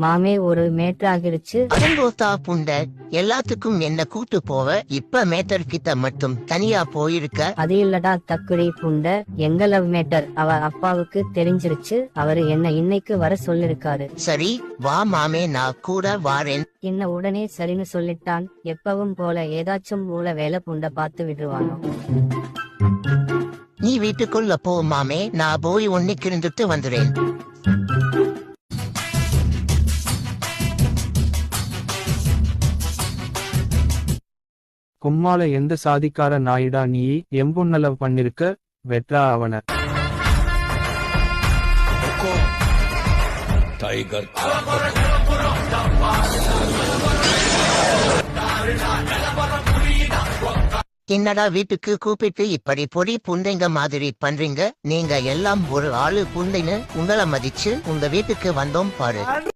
மாமே ஒரு மேட்டர் ஆகிருச்சு. அடங்கோத்தா புண்ட எல்லாத்துக்கும் என்ன கூட்டு போவ, இப்ப மேட்டர் கிட்ட மட்டும் தனியா போயிருக்க. அது இல்லடா தக்குடி புண்ட, எங்க லவ் மேட்டர் அவ அப்பாவுக்கு தெரிஞ்சிருச்சு. அவரு என்ன இன்னைக்கு வர சொல்லிருக்காரு. சரி வா மாமே, நான் கூட வாரேன். என்ன உடனே சரின்னு சொல்லிட்டான். எப்பவும் போல ஏதாச்சும் மூல வேலை புண்ட பார்த்து விடுவானோ. நீ வீட்டுக்குள்ள போ மாமே, நான் போய் ஒன்னுக்கு இருந்துட்டு வந்துடுறேன். கும்மால எந்த சாதிக்கார நாயிடா நீ, எம்புன்னலவ் பண்ணிருக்க, வெட்ரா அவன. என்னடா வீட்டுக்கு கூப்பிட்டு இப்படி பொடி புண்டைங்க மாதிரி பண்றீங்க? நீங்க எல்லாம் ஒரு ஆளு புண்டைன்னு உங்களை மதிச்சு உங்க வீட்டுக்கு வந்தோம் பாரு.